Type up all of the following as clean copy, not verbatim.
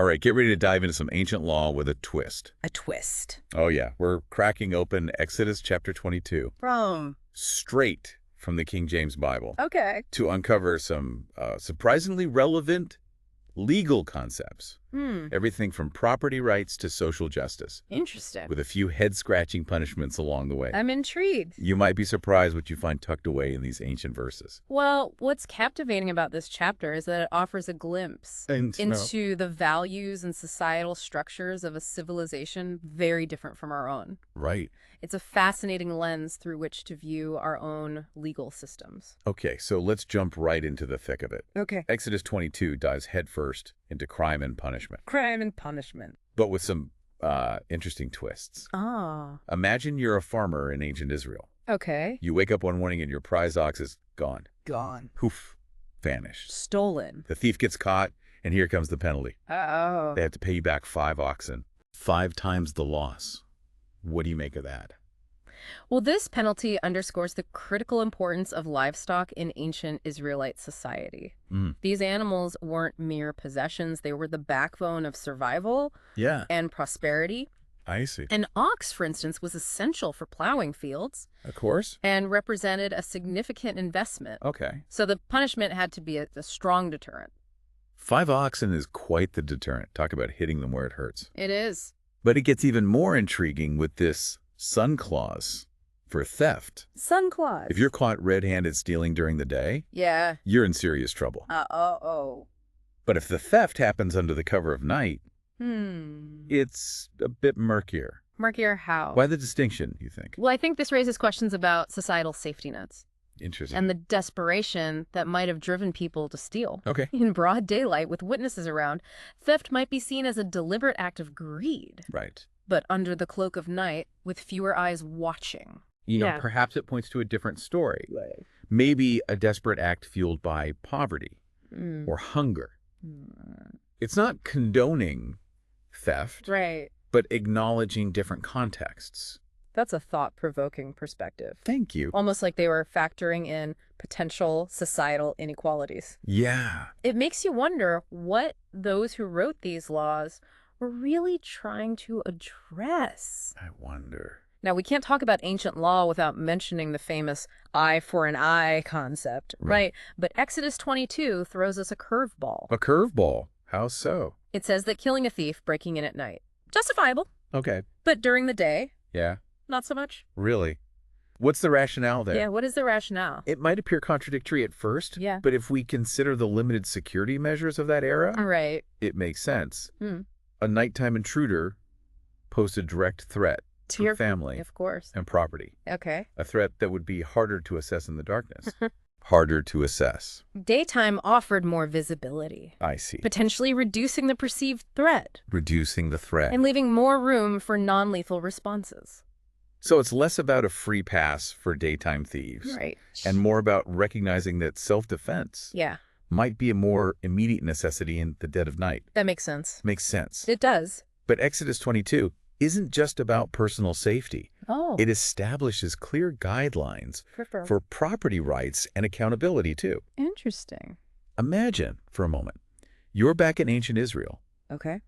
All right, get ready to dive into some ancient law with a twist. A twist. Oh, yeah. We're cracking open Exodus chapter 22. From. Straight from the King James Bible. Okay. To uncover some surprisingly relevant legal concepts. Everything from property rights to social justice. Interesting. With a few head-scratching punishments along the way. I'm intrigued. You might be surprised what you find tucked away in these ancient verses. Well, what's captivating about this chapter is that it offers a glimpse into the values and societal structures of a civilization very different from our own. Right. It's a fascinating lens through which to view our own legal systems. Okay, so let's jump right into the thick of it. Okay. Exodus 22 dives headfirst into crime and punishment. Crime and punishment. But with some interesting twists. Ah. Imagine you're a farmer in ancient Israel. Okay. You wake up one morning and your prize ox is gone. Gone. Poof. Vanished. Stolen. The thief gets caught, and here comes the penalty. Uh-oh. They have to pay you back 5 oxen. 5 times the loss. What do you make of that? Well, this penalty underscores the critical importance of livestock in ancient Israelite society. These animals weren't mere possessions. They were the backbone of survival and prosperity. I see. An ox, for instance, was essential for plowing fields. Of course. And represented a significant investment. Okay. So the punishment had to be a strong deterrent. 5 oxen is quite the deterrent. Talk about hitting them where it hurts. It is. But it gets even more intriguing with this sun clause for theft. Sun clause. If you're caught red-handed stealing during the day, you're in serious trouble. But if the theft happens under the cover of night, it's a bit murkier. Murkier how? Why the distinction, you think? Well, I think this raises questions about societal safety nets. Interesting. And the desperation that might have driven people to steal. Okay. In broad daylight with witnesses around, theft might be seen as a deliberate act of greed. Right. But under the cloak of night, with fewer eyes watching. You know, perhaps it points to a different story. Right. Maybe a desperate act fueled by poverty or hunger. It's not condoning theft, right, but acknowledging different contexts. That's a thought-provoking perspective. Thank you. Almost like they were factoring in potential societal inequalities. Yeah. It makes you wonder what those who wrote these laws were really trying to address. I wonder. Now, we can't talk about ancient law without mentioning the famous eye for an eye concept, right? But Exodus 22 throws us a curveball. A curveball? How so? It says that killing a thief breaking in at night, justifiable. Okay. But during the day, not so much. Really? What's the rationale there? Yeah, what is the rationale? It might appear contradictory at first, but if we consider the limited security measures of that era, it makes sense. A nighttime intruder posed a direct threat to your family, of course, and property. Okay. A threat that would be harder to assess in the darkness. Harder to assess. Daytime offered more visibility. I see. Potentially reducing the perceived threat. Reducing the threat. And leaving more room for non-lethal responses. So it's less about a free pass for daytime thieves. Right. And more about recognizing that self-defense might be a more immediate necessity in the dead of night. That makes sense. Makes sense. It does. But Exodus 22 isn't just about personal safety. It establishes clear guidelines for property rights and accountability, too. Interesting. Imagine, for a moment, you're back in ancient Israel. Okay.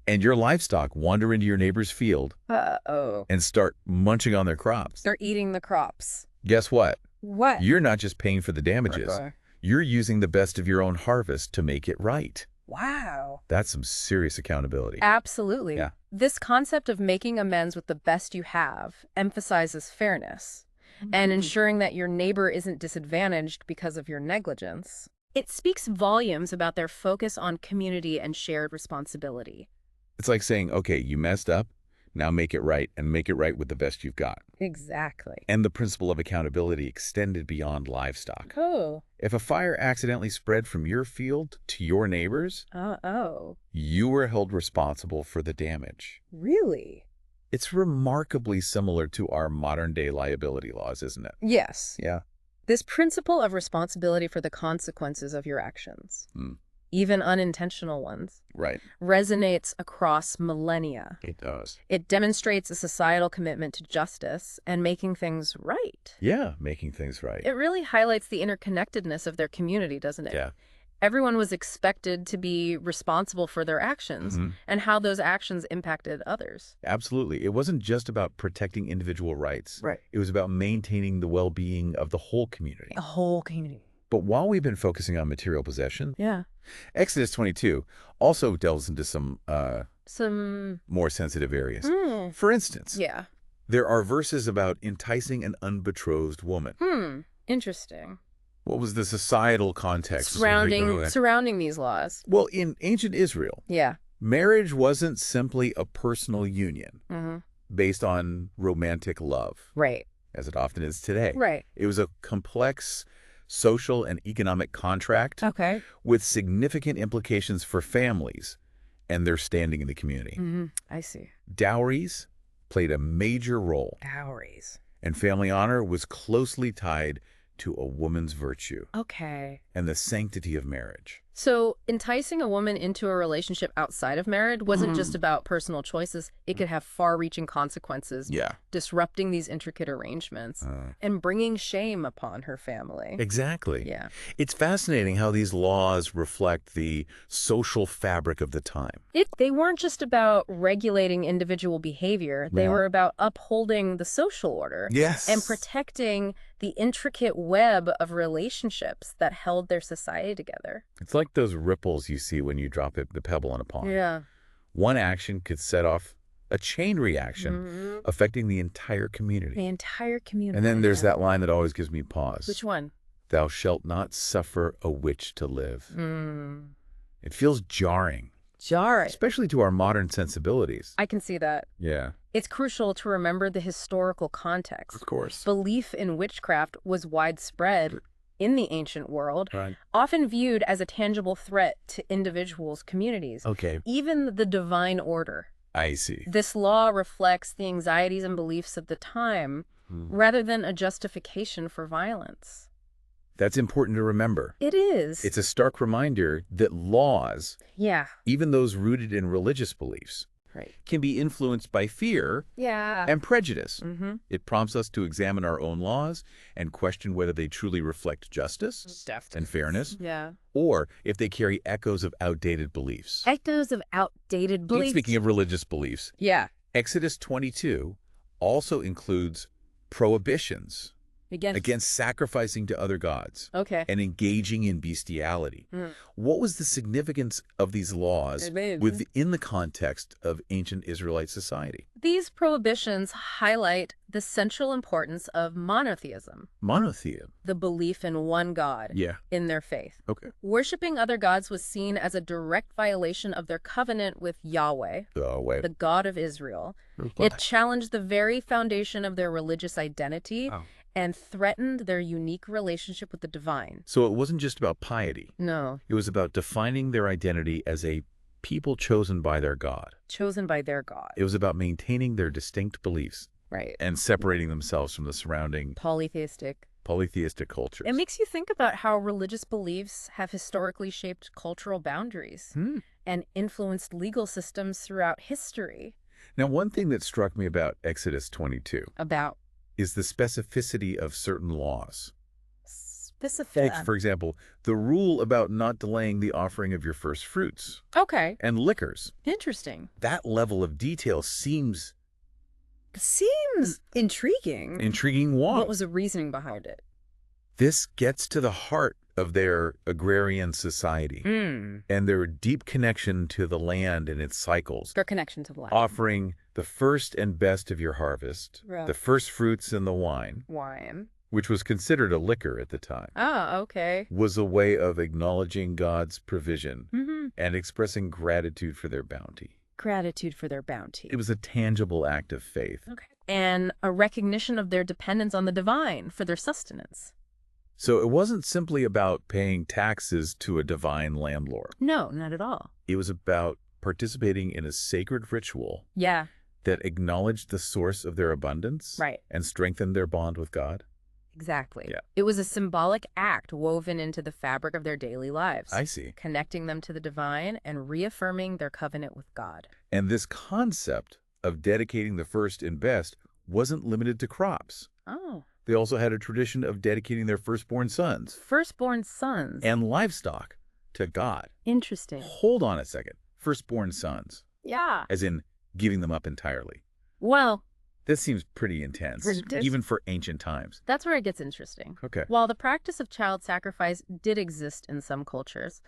And your livestock wander into your neighbor's field and start munching on their crops. They're eating the crops. Guess what? What? You're not just paying for the damages. You're using the best of your own harvest to make it right. Wow. That's some serious accountability. Absolutely. Yeah. This concept of making amends with the best you have emphasizes fairness and ensuring that your neighbor isn't disadvantaged because of your negligence. It speaks volumes about their focus on community and shared responsibility. It's like saying, okay, you messed up, now make it right, and make it right with the best you've got. Exactly. And the principle of accountability extended beyond livestock. Oh. If a fire accidentally spread from your field to your neighbors, you were held responsible for the damage. Really? It's remarkably similar to our modern-day liability laws, isn't it? Yes. Yeah. This principle of responsibility for the consequences of your actions, even unintentional ones, resonates across millennia. It does. It demonstrates a societal commitment to justice and making things right. Yeah, making things right. It really highlights the interconnectedness of their community, doesn't it? Yeah. Everyone was expected to be responsible for their actions and how those actions impacted others. Absolutely. It wasn't just about protecting individual rights. Right. It was about maintaining the well-being of the whole community. The whole community. But while we've been focusing on material possession, Yeah. Exodus 22 also delves into some more sensitive areas. For instance, yeah. there are verses about enticing an unbetrothed woman. Interesting. What was the societal context surrounding these laws? Well, in ancient Israel, marriage wasn't simply a personal union based on romantic love, right, as it often is today. Right. It was a complex social and economic contract with significant implications for families and their standing in the community. I see. Dowries played a major role. Dowries. And family honor was closely tied to a woman's virtue. Okay. And the sanctity of marriage. So enticing a woman into a relationship outside of marriage wasn't just about personal choices. It could have far-reaching consequences, disrupting these intricate arrangements and bringing shame upon her family. Exactly. Yeah. It's fascinating how these laws reflect the social fabric of the time. They weren't just about regulating individual behavior. They were about upholding the social order. Yes. And protecting the intricate web of relationships that held their society together. It's like those ripples you see when you drop the pebble in a pond. Yeah. One action could set off a chain reaction affecting the entire community. The entire community. And then there's that line that always gives me pause. Which one? Thou shalt not suffer a witch to live. It feels jarring. Jarring. Especially to our modern sensibilities. I can see that. Yeah. It's crucial to remember the historical context. Of course. Belief in witchcraft was widespread in the ancient world, often viewed as a tangible threat to individuals' communities. Okay. Even the divine order. I see. This law reflects the anxieties and beliefs of the time rather than a justification for violence. That's important to remember. It is. It's a stark reminder that laws, even those rooted in religious beliefs, can be influenced by fear and prejudice. It prompts us to examine our own laws and question whether they truly reflect justice and fairness, or if they carry echoes of outdated beliefs. Echoes of outdated beliefs? Speaking of religious beliefs, Exodus 22 also includes prohibitions against sacrificing to other gods and engaging in bestiality. What was the significance of these laws within the context of ancient Israelite society? These prohibitions highlight the central importance of monotheism. Monotheism? The belief in one God in their faith. Worshipping other gods was seen as a direct violation of their covenant with Yahweh, the God of Israel. It challenged the very foundation of their religious identity and threatened their unique relationship with the divine. So it wasn't just about piety. No. It was about defining their identity as a people chosen by their God. Chosen by their God. It was about maintaining their distinct beliefs. And separating themselves from the surrounding polytheistic cultures. It makes you think about how religious beliefs have historically shaped cultural boundaries and influenced legal systems throughout history. Now, one thing that struck me about Exodus 22 is the specificity of certain laws. For example, the rule about not delaying the offering of your first fruits. And liquors. Interesting. That level of detail seems intriguing. Intriguing why? What was the reasoning behind it? This gets to the heart of their agrarian society and their deep connection to the land and its cycles. Their connection to the land. Offering the first and best of your harvest, the first fruits in the wine, which was considered a liquor at the time, was a way of acknowledging God's provision and expressing gratitude for their bounty. It was a tangible act of faith. And a recognition of their dependence on the divine for their sustenance. So it wasn't simply about paying taxes to a divine landlord. No, not at all. It was about participating in a sacred ritual that acknowledged the source of their abundance and strengthened their bond with God. Exactly. It was a symbolic act woven into the fabric of their daily lives. I see. Connecting them to the divine and reaffirming their covenant with God. And this concept of dedicating the first and best wasn't limited to crops. They also had a tradition of dedicating their firstborn sons. Firstborn sons. And livestock to God. Interesting. Hold on a second. Firstborn sons. Yeah. As in giving them up entirely. Well, this seems pretty intense, even for ancient times. That's where it gets interesting. Okay. While the practice of child sacrifice did exist in some cultures,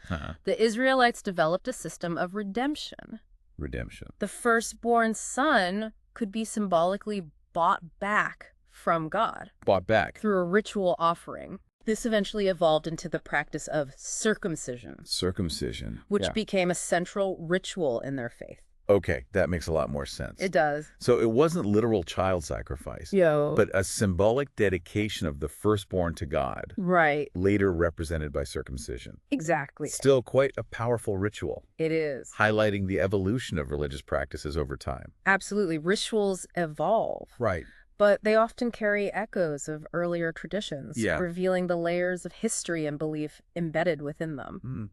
the Israelites developed a system of redemption. Redemption. The firstborn son could be symbolically bought back from God. Bought back. Through a ritual offering. This eventually evolved into the practice of circumcision. Circumcision. Which became a central ritual in their faith. Okay, that makes a lot more sense. It does. So it wasn't literal child sacrifice, but a symbolic dedication of the firstborn to God. Right. Later represented by circumcision. Exactly. Still quite a powerful ritual. It is. Highlighting the evolution of religious practices over time. Absolutely. Rituals evolve. Right. But they often carry echoes of earlier traditions, revealing the layers of history and belief embedded within them.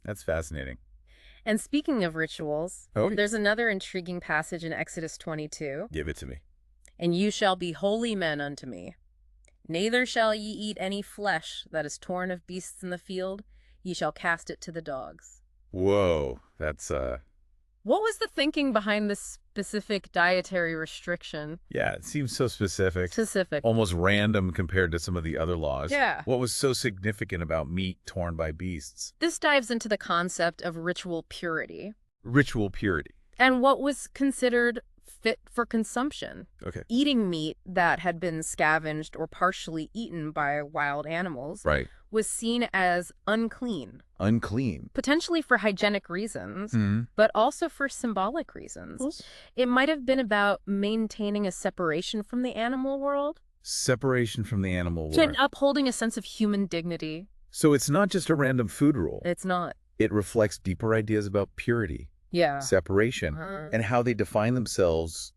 That's fascinating. And speaking of rituals, there's another intriguing passage in Exodus 22. Give it to me. And you shall be holy men unto me. Neither shall ye eat any flesh that is torn of beasts in the field. Ye shall cast it to the dogs. Whoa, that's What was the thinking behind this specific dietary restriction? Yeah, it seems so specific. Specific. Almost random compared to some of the other laws. Yeah. What was so significant about meat torn by beasts? This dives into the concept of ritual purity. Ritual purity. And what was considered fit for consumption. Okay. Eating meat that had been scavenged or partially eaten by wild animals was seen as unclean. Unclean. Potentially for hygienic reasons, but also for symbolic reasons. It might have been about maintaining a separation from the animal world. Separation from the animal world. And upholding a sense of human dignity. So it's not just a random food rule. It's not. It reflects deeper ideas about purity. Separation, and how they define themselves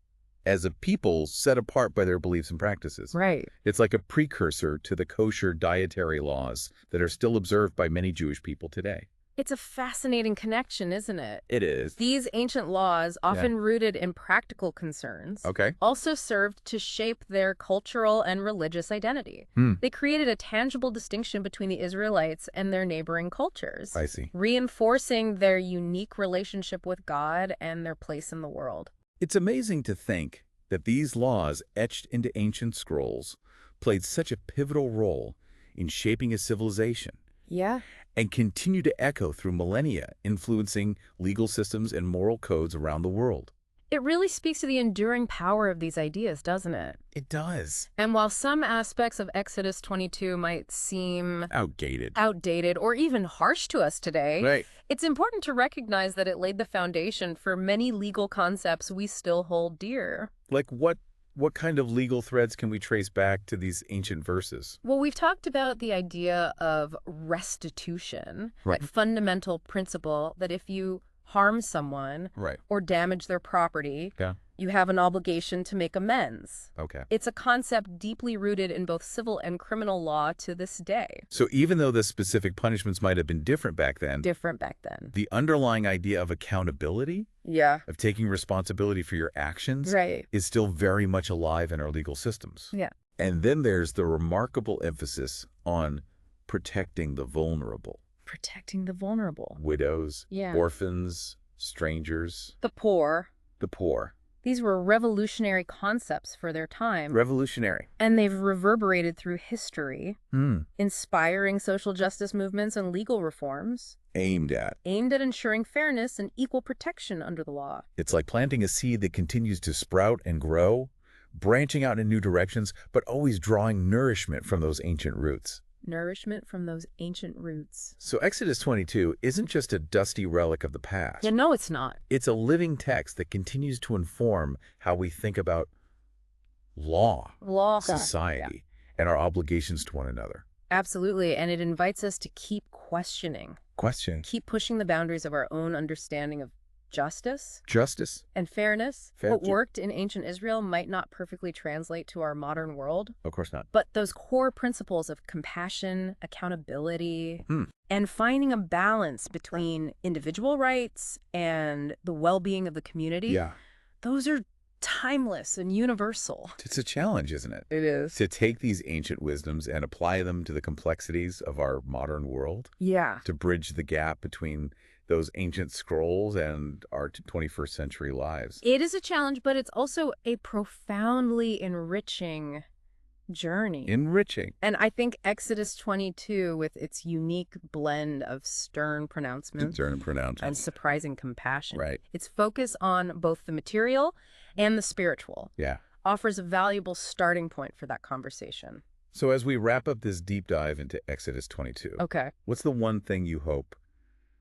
as a people set apart by their beliefs and practices. Right. It's like a precursor to the kosher dietary laws that are still observed by many Jewish people today. It's a fascinating connection, isn't it? It is. These ancient laws, often rooted in practical concerns, also served to shape their cultural and religious identity. They created a tangible distinction between the Israelites and their neighboring cultures. I see. Reinforcing their unique relationship with God and their place in the world. It's amazing to think that these laws, etched into ancient scrolls, played such a pivotal role in shaping a civilization. Yeah. And continue to echo through millennia, influencing legal systems and moral codes around the world. It really speaks to the enduring power of these ideas, doesn't it? It does. And while some aspects of Exodus 22 might seem outdated, or even harsh to us today, it's important to recognize that it laid the foundation for many legal concepts we still hold dear. Like what kind of legal threads can we trace back to these ancient verses? Well, we've talked about the idea of restitution, a fundamental principle that if you harm someone or damage their property, you have an obligation to make amends. It's a concept deeply rooted in both civil and criminal law to this day. So even though the specific punishments might have been different back then, the underlying idea of accountability, of taking responsibility for your actions, is still very much alive in our legal systems. And then there's the remarkable emphasis on protecting the vulnerable. Protecting the vulnerable. Widows, orphans, strangers. The poor. These were revolutionary concepts for their time. Revolutionary. And they've reverberated through history, inspiring social justice movements and legal reforms. Aimed at ensuring fairness and equal protection under the law. It's like planting a seed that continues to sprout and grow, branching out in new directions, but always drawing nourishment from those ancient roots. Nourishment from those ancient roots. So Exodus 22 isn't just a dusty relic of the past. Yeah, no, it's not. It's a living text that continues to inform how we think about law, society, and our obligations to one another. Absolutely, and it invites us to keep questioning. Keep pushing the boundaries of our own understanding of justice and fairness. What worked in ancient Israel might not perfectly translate to our modern world. Of course not. But those core principles of compassion, accountability, and finding a balance between individual rights and the well-being of the community, those are timeless and universal. It's a challenge, isn't it? It is. To take these ancient wisdoms and apply them to the complexities of our modern world. Yeah. To bridge the gap between those ancient scrolls and our 21st century lives. It is a challenge, but it's also a profoundly enriching journey. Enriching. And I think Exodus 22, with its unique blend of stern pronouncements and surprising compassion, its focus on both the material and the spiritual, offers a valuable starting point for that conversation. So as we wrap up this deep dive into Exodus 22, what's the one thing you hope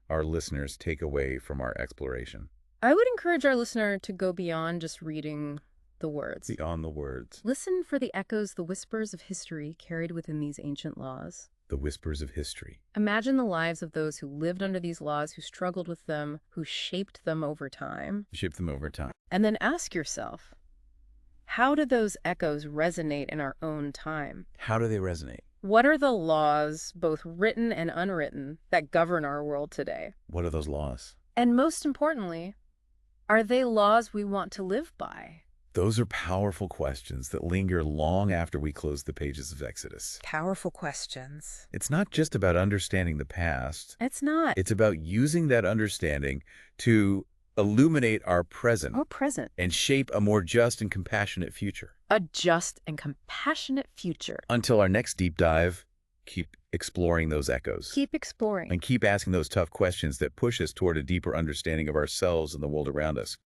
our listeners take away from our exploration? I would encourage our listener to go beyond just reading the words. Beyond the words. Listen for the echoes, the whispers of history carried within these ancient laws. The whispers of history. Imagine the lives of those who lived under these laws, who struggled with them, who shaped them over time. And then ask yourself, how do those echoes resonate in our own time? How do they resonate? What are the laws, both written and unwritten, that govern our world today? What are those laws? And most importantly, are they laws we want to live by? Those are powerful questions that linger long after we close the pages of Exodus. Powerful questions. It's not just about understanding the past. It's not. It's about using that understanding to illuminate our present. And shape a more just and compassionate future. A just and compassionate future. Until our next deep dive, keep exploring those echoes. Keep exploring. And keep asking those tough questions that push us toward a deeper understanding of ourselves and the world around us.